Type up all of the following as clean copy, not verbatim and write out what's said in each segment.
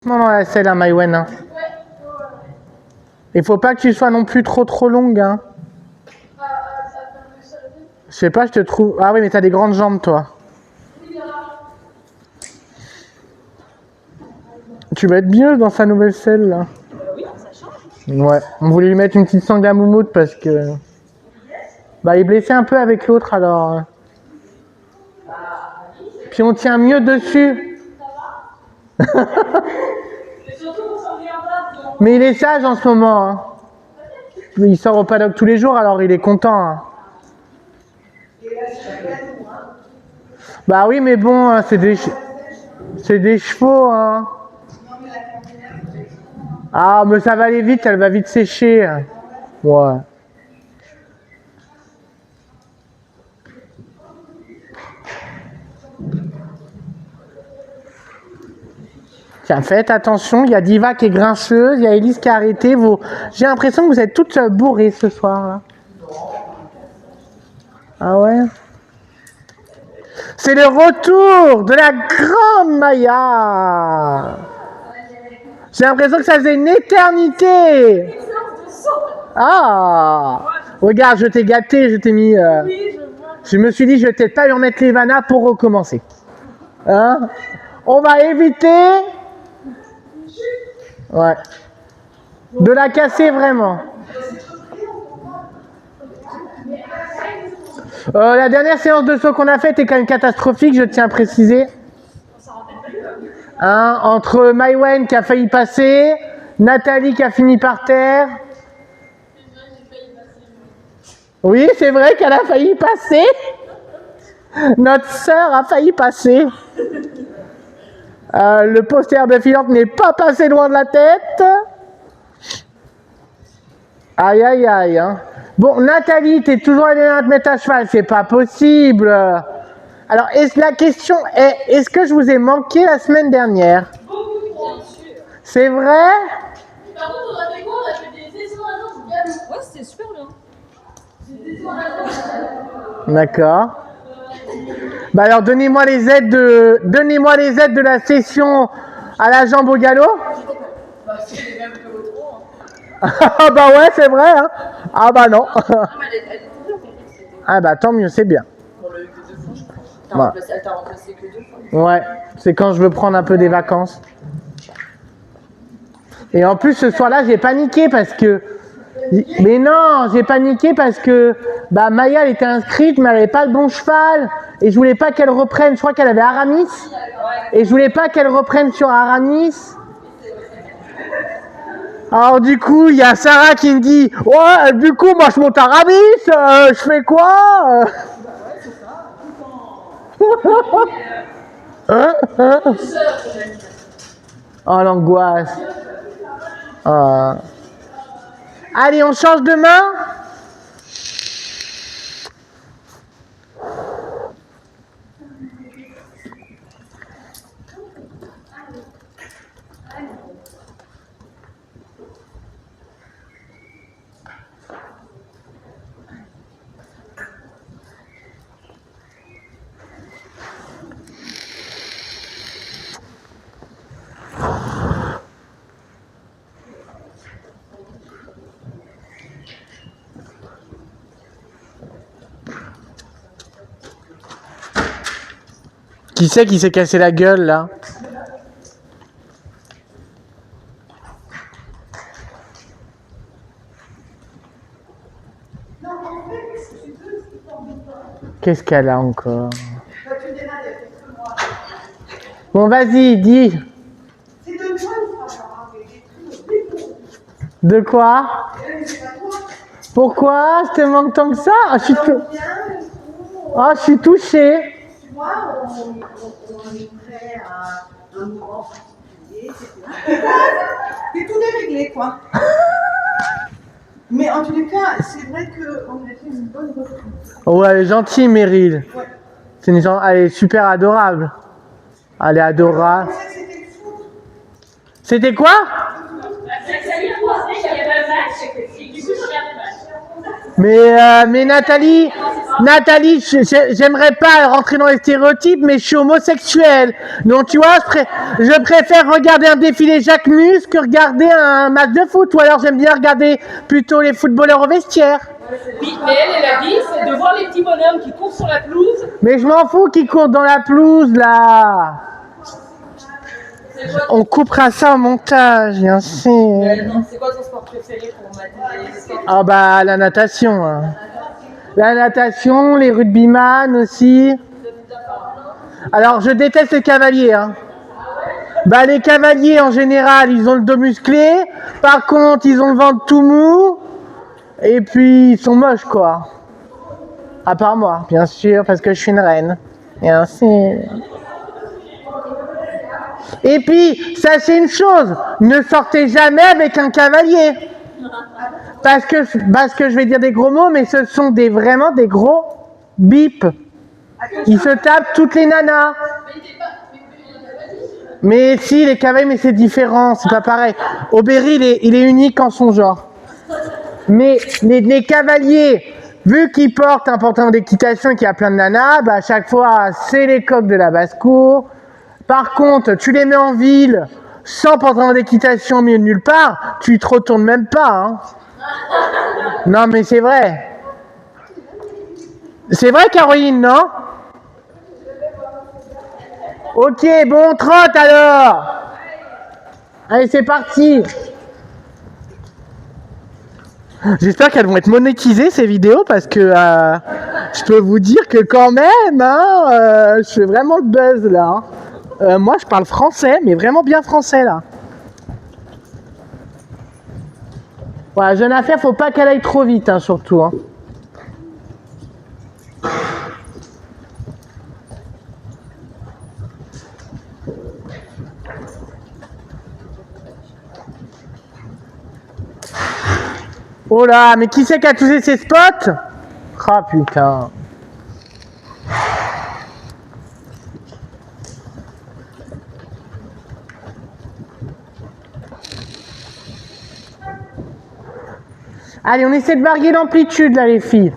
Dans la selle, hein, Maïwen. Hein. Il faut pas que tu sois non plus trop longue. Hein. Je sais pas, je te trouve... Ah oui, mais t'as des grandes jambes, toi. Tu vas être mieux dans sa nouvelle selle, là. Oui, ça change. Ouais, on voulait lui mettre une petite sangle à moumoute parce que... Bah, il est blessé un peu avec l'autre, alors... Puis on tient mieux dessus. Mais il est sage en ce moment. Hein. Il sort au paddock tous les jours, alors il est content. Hein. Bah oui, mais bon, c'est des chevaux. Hein. Ah, mais ça va aller vite, elle va vite sécher. Hein. Ouais. Tiens, faites attention, il y a Diva qui est grinceuse, il y a Elise qui a arrêté. J'ai l'impression que vous êtes toutes bourrées ce soir. Là. Ah ouais? C'est le retour de la grande Maya. J'ai l'impression que ça faisait une éternité. Ah! Regarde, je t'ai gâté, je t'ai mis... Je me suis dit, je vais peut-être pas lui remettre les vanas pour recommencer. Hein? On va éviter... Ouais. De la casser vraiment. La dernière séance de saut qu'on a faite est quand même catastrophique, je tiens à préciser. Hein, entre Maïwen qui a failli passer, Nathalie qui a fini par terre. Oui, c'est vrai qu'elle a failli passer. Notre sœur a failli passer. Le poster de filante n'est pas passé loin de la tête. Aïe, aïe, aïe. Hein. Bon, Nathalie, t'es toujours allée te mettre à cheval, c'est pas possible. Alors, la question est, est-ce que je vous ai manqué la semaine dernière? C'est vrai? Par contre, on a fait quoi? On a fait des sessions à l'annonce du galop. Ouais, c'était super bien. D'accord. Bah alors, donnez-moi les aides de la session à la jambe au galop. Bah, c'est les mêmes que l'autre. Ah bah ouais, c'est vrai. Hein. Ah bah non. Ah bah tant mieux, c'est bien. On l'a eu que 2 fois, je crois. Elle t'a remplacé que 2 fois. Ouais, c'est quand je veux prendre un peu des vacances. Et en plus, ce soir-là, j'ai paniqué parce que... Mais non, j'ai paniqué parce que bah, Maya, elle était inscrite, mais elle n'avait pas le bon cheval. Et je voulais pas qu'elle reprenne, je crois qu'elle avait Aramis. Et je voulais pas qu'elle reprenne sur Aramis. Alors du coup, il y a Sarah qui me dit « Ouais, du coup, moi je monte Aramis, je fais quoi ?» Oh, l'angoisse. Allez, on change de main. Qui c'est qui s'est cassé la gueule, là? Qu'est-ce qu'elle a encore? Bon, vas-y, dis. De quoi? Pourquoi? Je te manque tant que ça? Je suis touchée. Tu vois, on est prêt à un mouvement particulier, etc. C'est tout déréglé, quoi. Mais en tous les cas, c'est vrai qu'on a fait une bonne reprise. Ouais, elle est gentille, Meryl. Ouais. Elle est super adorable. Elle est adorable. C'était quoi? Mais Nathalie, Nathalie, j'aimerais pas rentrer dans les stéréotypes, mais je suis homosexuel. Donc tu vois, je préfère regarder un défilé Jacques Mus que regarder un match de foot. Ou alors j'aime bien regarder plutôt les footballeurs au vestiaire. Oui, mais elle a dit, c'est de voir les petits bonhommes qui courent sur la pelouse. Mais je m'en fous qu'ils courent dans la pelouse, là. On coupera ça au montage, bien sûr. C'est quoi ton sport préféré pour mater? Ah bah, la natation. Hein. La natation, les rugbyman aussi. Alors, je déteste les cavaliers. Hein. Bah, les cavaliers, en général, ils ont le dos musclé. Par contre, ils ont le ventre tout mou. Et puis, ils sont moches, quoi. À part moi, bien sûr, parce que je suis une reine. Bien sûr. Et puis, sachez une chose, ne sortez jamais avec un cavalier. Parce que je vais dire des gros mots, mais ce sont vraiment des gros bips. Ils se tapent toutes les nanas. Mais si, les cavaliers, mais c'est différent, c'est pas pareil. Aubéry, il est unique en son genre. Mais les cavaliers, vu qu'ils portent un pantalon d'équitation et qu'il y a plein de nanas, bah à chaque fois, c'est les coqs de la basse-cour. Par contre, tu les mets en ville, sans pantalon d'équitation au milieu de nulle part, tu te retournes même pas. Hein. Non, mais c'est vrai. C'est vrai, Caroline, non? Ok, bon, trotte alors. Allez, c'est parti. J'espère qu'elles vont être monétisées, ces vidéos, parce que je peux vous dire que quand même, hein, je fais vraiment le buzz, là. Moi, je parle français, mais vraiment bien français, là. Voilà, jeune affaire, faut pas qu'elle aille trop vite, hein, surtout. Hein. Oh là, mais qui c'est qui a touché ces spots? Ah putain. Allez, on essaie de varier l'amplitude là, les filles.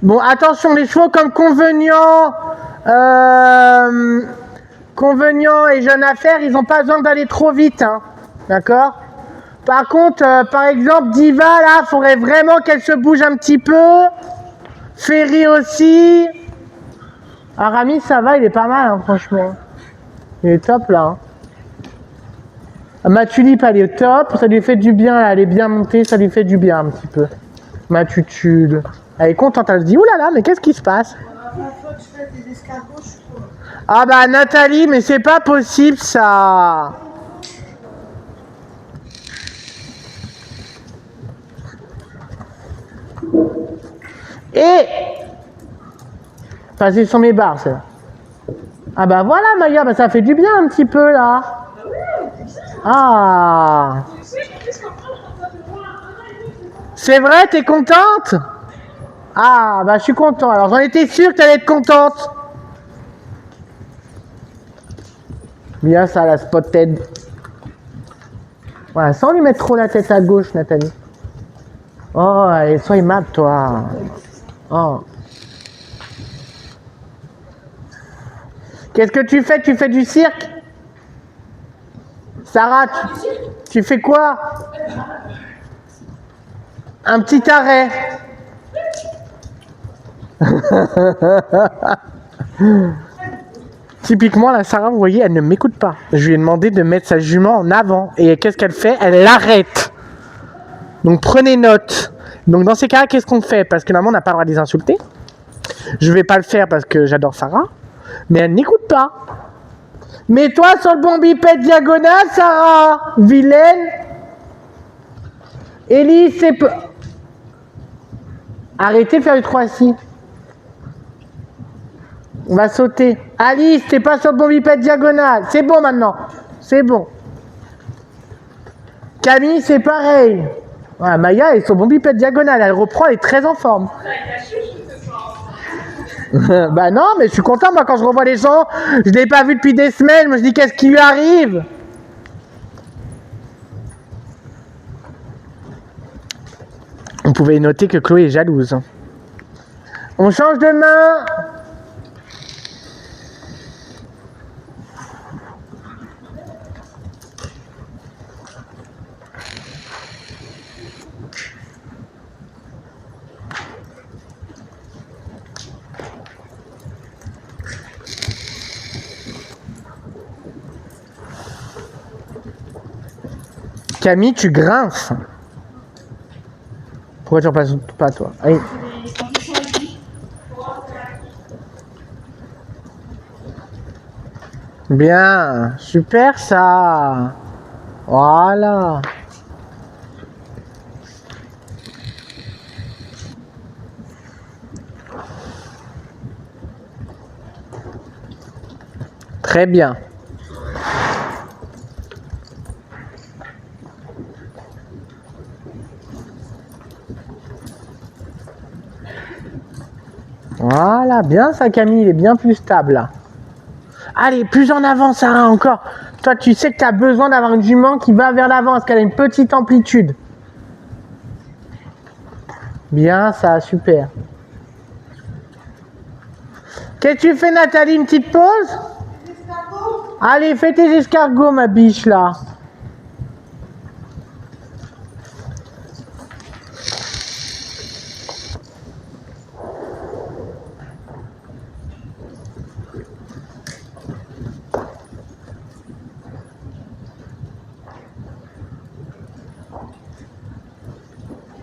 Bon, attention, les chevaux comme Convenant, Convenant et Jeune Affaire, ils n'ont pas besoin d'aller trop vite, hein. D'accord? Par contre, par exemple, Diva, là, il faudrait vraiment qu'elle se bouge un petit peu. Ferry aussi. Aramis, ça va, il est pas mal, hein, franchement. Il est top, là. Hein. Ma tulipe, elle est top. Ça lui fait du bien, là. Elle est bien montée, ça lui fait du bien un petit peu. Ma tutude. Elle est contente, elle se dit, oulala, mais qu'est-ce qui se passe? Ah bah, Nathalie, mais c'est pas possible, ça. Et passer sur mes barres, ça. Ah bah voilà, Maya, bah ça fait du bien un petit peu là. Ah. C'est vrai, t'es contente? Ah bah je suis content. Alors j'en étais sûr que t'allais être contente. Bien ça, la spotted. Voilà, sans lui mettre trop la tête à gauche, Nathalie. Oh, allez, sois aimable, toi. Oh. Qu'est-ce que tu fais? Tu fais du cirque? Sarah, tu fais quoi? Un petit arrêt. Typiquement, la Sarah, vous voyez, elle ne m'écoute pas. Je lui ai demandé de mettre sa jument en avant. Et qu'est-ce qu'elle fait? Elle l'arrête. Donc prenez note. Donc dans ces cas-là, qu'est-ce qu'on fait? Parce que normalement, on n'a pas le droit de les insulter. Je vais pas le faire parce que j'adore Sarah. Mais elle n'écoute pas. Mets-toi sur le bon bipède diagonal, Sarah. Vilaine. Élise, c'est... Arrêtez de faire du 3-6. On va sauter. Alice, t'es pas sur le bon bipède diagonal. C'est bon maintenant. C'est bon. Camille, c'est pareil. Voilà, Maya est sur le bon bipède diagonal. Elle reprend, elle est très en forme. Bah non, mais je suis content, moi, quand je revois les gens. Je l'ai pas vu depuis des semaines. Moi, je dis, qu'est-ce qui lui arrive? Vous pouvez noter que Chloé est jalouse. On change de main. Camille, tu grinces. Pourquoi tu repasses pas toi? Allez. Bien, super ça. Voilà. Très bien. Voilà, bien ça Camille, il est bien plus stable là. Allez, plus en avant Sarah encore. Toi tu sais que tu as besoin d'avoir une jument qui va vers l'avant parce qu'elle a une petite amplitude. Bien ça, super. Qu'est-ce que tu fais Nathalie, une petite pause? Allez, fais tes escargots ma biche là.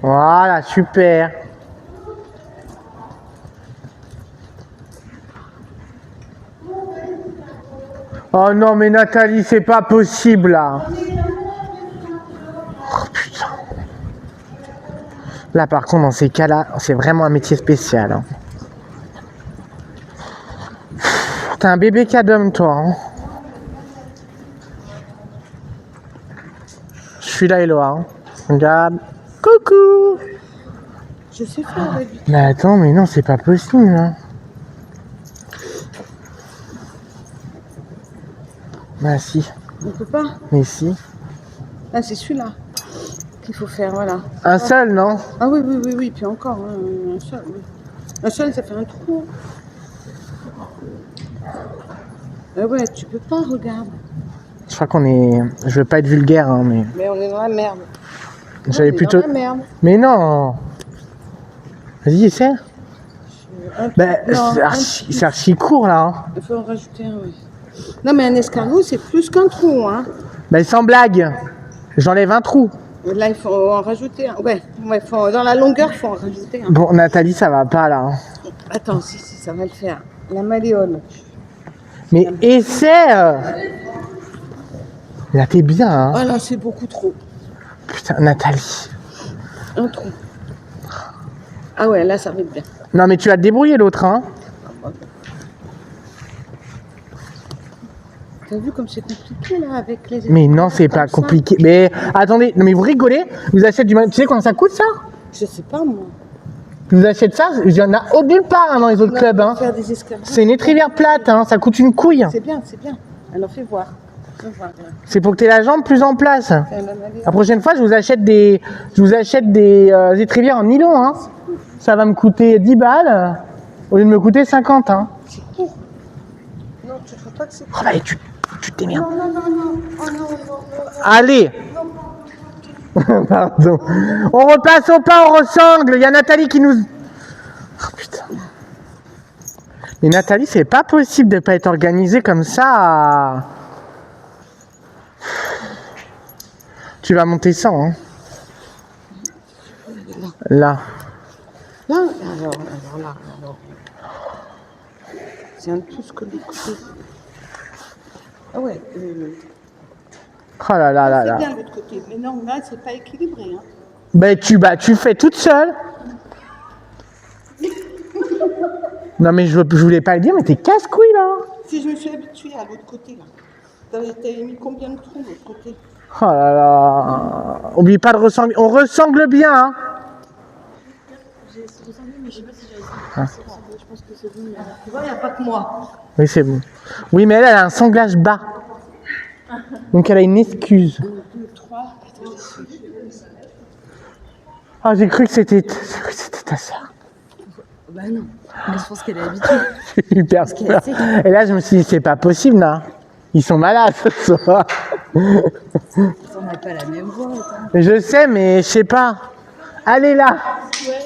Voilà, super. Oh non, mais Nathalie, c'est pas possible là. Oh putain. Là, par contre, dans ces cas-là, c'est vraiment un métier spécial. Hein. T'as un bébé cadom, toi. Hein. Je suis là, Eloa. Hein. Regarde. Coucou. Je sais faire avec lui. Mais attends, mais non, c'est pas possible. Hein. Bah si. On peut pas. Mais si. Ah, c'est celui-là qu'il faut faire, voilà. Un seul, non? Ah oui, oui, oui, oui, puis encore, hein, un seul, oui. Un seul, ça fait un trou. Ah ouais, tu peux pas, regarde. Je crois qu'on est... Je veux pas être vulgaire, hein, mais... Mais on est dans la merde. J'avais On est plutôt... dans la merde. Mais non. Vas-y, essaie. Bah, Non, c'est archi court, là. Hein. il faut en rajouter un, oui. Non, mais un escargot, c'est plus qu'un trou, hein. Bah, sans blague. J'enlève un trou. Là, il faut en rajouter un. Ouais, dans la longueur, il faut en rajouter un. Bon, Nathalie, ça va pas, là. Hein. Attends, si, ça va le faire. La malléole. Mais essaie. Là, t'es bien, hein. Ah là, c'est beaucoup trop. Putain, Nathalie. Un trou. Ah ouais, là, ça va être bien. Non, mais tu vas te débrouiller, l'autre, hein. T'as vu comme c'est compliqué, là, avec les... Mais non, c'est pas compliqué. Mais attendez, non, mais vous rigolez. Vous achetez du... Tu sais combien ça coûte, ça? Je sais pas, moi. Vous achetez ça? Il y en a nulle part hein, dans les autres clubs. Hein. Faire des escargots. C'est une étrivière plate, hein. Ça coûte une couille. C'est bien, c'est bien. Alors, fais voir. C'est pour que tu aies la jambe plus en place. La La prochaine fois, je vous achète des étrivières en nylon. Hein. Ça va me coûter 10 balles au lieu de me coûter 50. Hein. C'est court. Non, tu ne trouves pas que c'est court? Oh, allez, tu t'émerdes. Non, non, non, non. Oh non, non, non. Allez. Pardon. On repasse au pas, on ressemble. Il y a Nathalie qui nous... Oh putain. Mais Nathalie, c'est pas possible de pas être organisée comme ça. Tu vas monter ça, hein. Là. Là, alors là. C'est un plus que les côtés. Ah ouais. Oh là là là là. C'est bien l'autre côté, mais non, là, c'est pas équilibré. Hein. Ben tu fais toute seule. Non mais je voulais pas le dire, mais t'es casse-couille là. Si je me suis habituée à l'autre côté, là. T'avais mis combien de trous de l'autre côté? Oh là là. Oublie pas de ressembler. On ressemble bien, hein. J'ai ressemblé, mais je sais pas si j'avais Ah. Je pense que c'est bon. Mais... Tu vois, il n'y a pas que moi. Oui, c'est bon. Oui, mais elle a un sanglage bas. Donc elle a une excuse. 1, 2, 3, 4, 5. Ah, j'ai cru que c'était ta sœur. Ben non. Mais je pense qu'elle est habituée. C'est hyper peur. Et là, je me suis dit, c'est pas possible, là. Ils sont malades ce soir. On n'a pas la même voix. Attends. Je sais, mais je sais pas. Allez là. Ouais.